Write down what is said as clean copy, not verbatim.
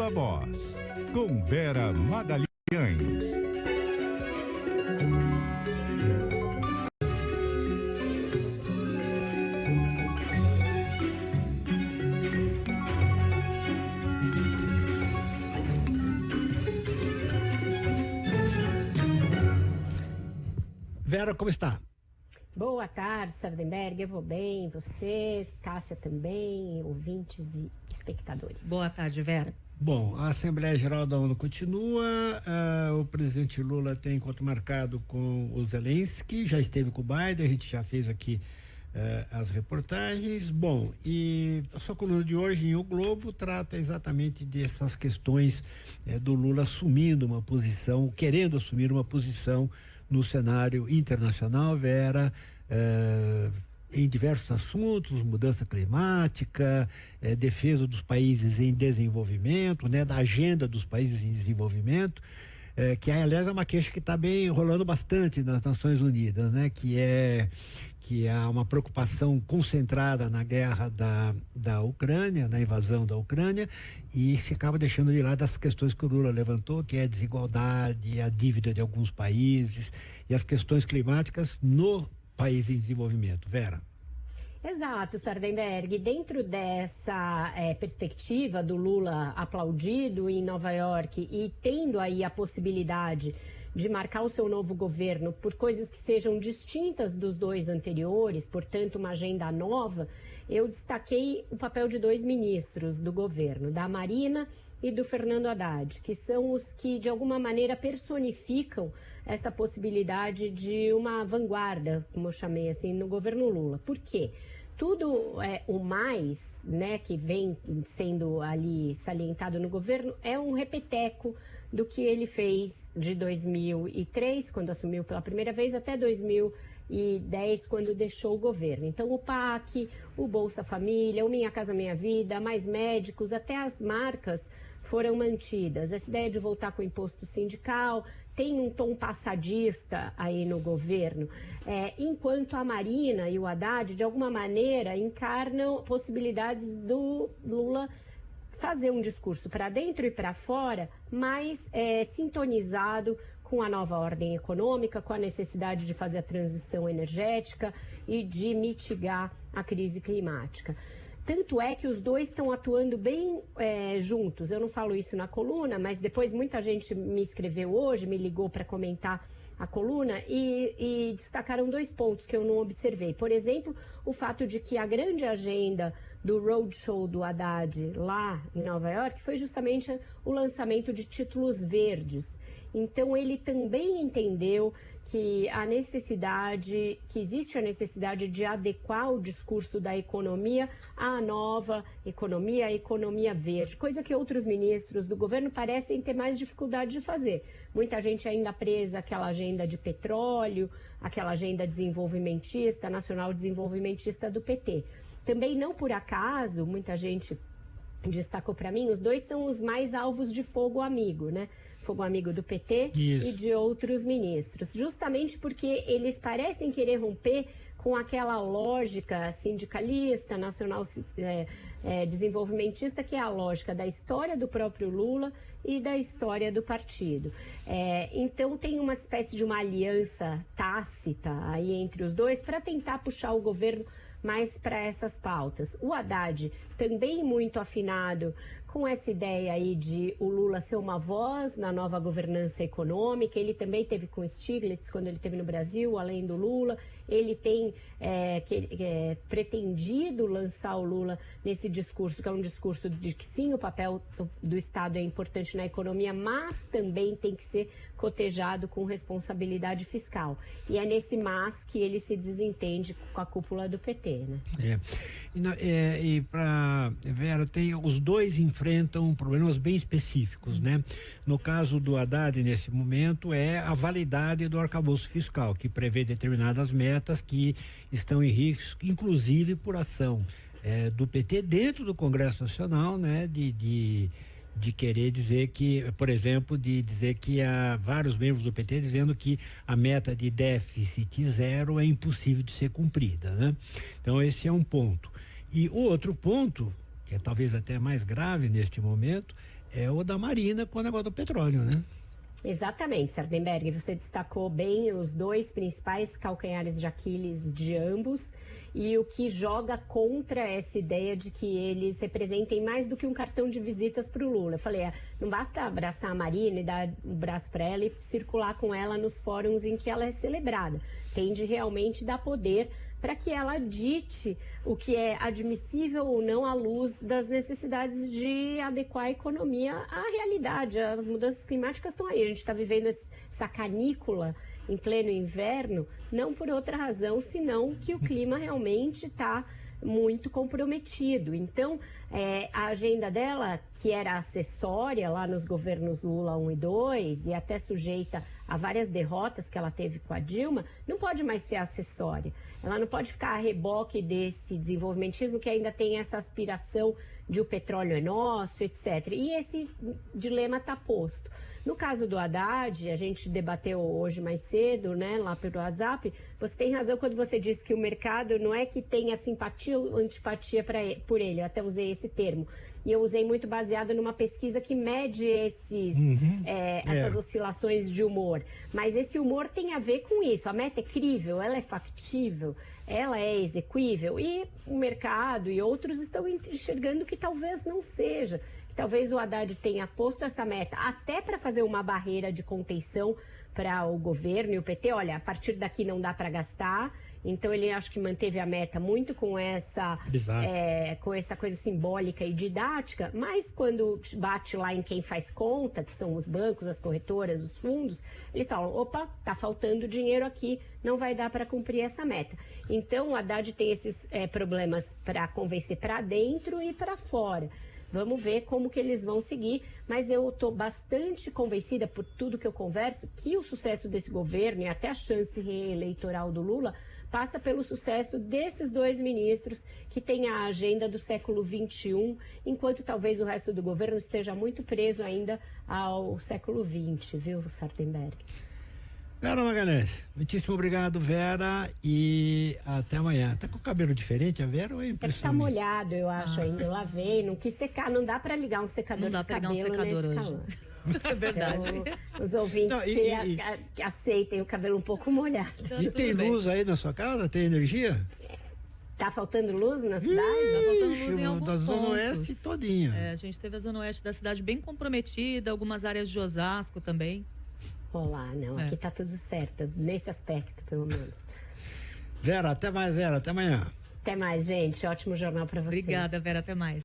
Viva Voz, com Vera Magalhães. Vera, como está? Boa tarde, Sardenberg, eu vou bem, vocês, Cássia também, ouvintes e espectadores. Boa tarde, Vera. Bom, a Assembleia Geral da ONU continua, o presidente Lula tem encontro marcado com o Zelensky, já esteve com o Biden, a gente já fez aqui as reportagens. Bom, e a sua coluna de hoje em O Globo trata exatamente dessas questões do Lula assumindo uma posição, querendo assumir uma posição no cenário internacional, Vera, em diversos assuntos, mudança climática, defesa dos países em desenvolvimento, né, da agenda dos países em desenvolvimento, que aliás é uma queixa que está bem rolando bastante nas Nações Unidas, né, que há uma preocupação concentrada na guerra da Ucrânia, na invasão da Ucrânia, e se acaba deixando de lado as questões que o Lula levantou, que é a desigualdade, a dívida de alguns países e as questões climáticas no país em desenvolvimento. Vera. Exato, Sardenberg. Dentro dessa perspectiva do Lula aplaudido em Nova York e tendo aí a possibilidade de marcar o seu novo governo por coisas que sejam distintas dos dois anteriores, portanto uma agenda nova, eu destaquei o papel de dois ministros do governo, da Marina e do Fernando Haddad, que são os que de alguma maneira personificam essa possibilidade de uma vanguarda, como eu chamei assim, no governo Lula. Por quê? Tudo o mais, né, que vem sendo ali salientado no governo é um repeteco do que ele fez de 2003, quando assumiu pela primeira vez, até 2010, quando deixou o governo. Então, o PAC, o Bolsa Família, o Minha Casa Minha Vida, mais médicos, até as marcas foram mantidas. Essa ideia de voltar com o imposto sindical tem um tom passadista aí no governo, enquanto a Marina e o Haddad, de alguma maneira, encarnam possibilidades do Lula fazer um discurso para dentro e para fora, mais sintonizado com a nova ordem econômica, com a necessidade de fazer a transição energética e de mitigar a crise climática. Tanto é que os dois estão atuando bem juntos. Eu não falo isso na coluna, mas depois muita gente me escreveu hoje, me ligou para comentar a coluna e destacaram dois pontos que eu não observei. Por exemplo, o fato de que a grande agenda do roadshow do Haddad lá em Nova York foi justamente o lançamento de títulos verdes. Então ele também entendeu que existe a necessidade de adequar o discurso da economia à nova economia, a economia verde, coisa que outros ministros do governo parecem ter mais dificuldade de fazer. Muita gente ainda presa àquela agenda de petróleo, aquela agenda desenvolvimentista, nacional desenvolvimentista do PT. Também não por acaso, muita gente destacou para mim, os dois são os mais alvos de fogo amigo, né? Fogo amigo do PT Isso. E de outros ministros, justamente porque eles parecem querer romper com aquela lógica sindicalista, nacional desenvolvimentista, que é a lógica da história do próprio Lula e da história do partido. Então tem uma espécie de uma aliança tácita aí entre os dois para tentar puxar o governo mais para essas pautas. O Haddad também muito afinado com essa ideia aí de o Lula ser uma voz na nova governança econômica. Ele também teve com Stiglitz quando ele esteve no Brasil, além do Lula. Ele tem pretendido lançar o Lula nesse discurso, que é um discurso de que sim, o papel do Estado é importante na economia, mas também tem que ser cotejado com responsabilidade fiscal. E é nesse mas que ele se desentende com a cúpula do PT, né? E para Vera, os dois enfrentam problemas bem específicos, né? No caso do Haddad, nesse momento, é a validade do arcabouço fiscal, que prevê determinadas metas que estão em risco, inclusive por ação do PT dentro do Congresso Nacional, né? De querer dizer que, por exemplo, de dizer que há vários membros do PT dizendo que a meta de déficit zero é impossível de ser cumprida, né? Então esse é um ponto. E o outro ponto, que é talvez até mais grave neste momento, é o da Marina com o negócio do petróleo, né? Exatamente, Sardenberg, você destacou bem os dois principais calcanhares de Aquiles de ambos e o que joga contra essa ideia de que eles representem mais do que um cartão de visitas para o Lula. Eu falei, não basta abraçar a Marina e dar um braço para ela e circular com ela nos fóruns em que ela é celebrada. Tem de realmente dar poder para que ela dite o que é admissível ou não à luz das necessidades de adequar a economia à realidade. As mudanças climáticas estão aí. A gente está vivendo essa canícula em pleno inverno, não por outra razão, senão que o clima realmente está muito comprometido. Então, a agenda dela, que era acessória lá nos governos Lula 1 e 2, e até sujeita a várias derrotas que ela teve com a Dilma, não pode mais ser acessória. Ela não pode ficar a reboque desse desenvolvimentismo que ainda tem essa aspiração de o petróleo é nosso, etc. E esse dilema está posto. No caso do Haddad, a gente debateu hoje mais cedo, né, lá pelo WhatsApp, você tem razão quando você disse que o mercado não é que tenha simpatia ou antipatia por ele, eu até usei esse termo. E eu usei muito baseado numa pesquisa que mede essas oscilações de humor. Mas esse humor tem a ver com isso. A meta é crível, ela é factível, ela é execuível. E o mercado e outros estão enxergando que talvez não seja. Que talvez o Haddad tenha posto essa meta até para fazer uma barreira de contenção para o governo e o PT. Olha, a partir daqui não dá para gastar. Então ele acho que manteve a meta muito com essa coisa simbólica e didática, mas quando bate lá em quem faz conta, que são os bancos, as corretoras, os fundos, eles falam, opa, tá faltando dinheiro aqui, não vai dar para cumprir essa meta. Então o Haddad tem esses problemas para convencer para dentro e para fora. Vamos ver como que eles vão seguir, mas eu estou bastante convencida, por tudo que eu converso, que o sucesso desse governo e até a chance reeleitoral do Lula passa pelo sucesso desses dois ministros que têm a agenda do século XXI, enquanto talvez o resto do governo esteja muito preso ainda ao século XX, viu, Sardenberg? Vera Magalhães, muitíssimo obrigado, Vera, e até amanhã. Tá com o cabelo diferente a Vera ou é impressionante? Tá molhado, eu acho, ainda. Eu lavei, não quis secar, não dá para ligar um secador de cabelo nesse calor. É verdade. Então, os ouvintes que aceitem o cabelo um pouco molhado. E tem luz aí na sua casa? Tem energia? Tá faltando luz na cidade? Tá faltando luz em alguns da pontos. Zona Oeste todinha. A gente teve a Zona Oeste da cidade bem comprometida, algumas áreas de Osasco também. Olá, não, aqui tá tudo certo, nesse aspecto, pelo menos. Vera, até mais, Vera, até amanhã. Até mais, gente. Ótimo jornal para vocês. Obrigada, Vera, até mais.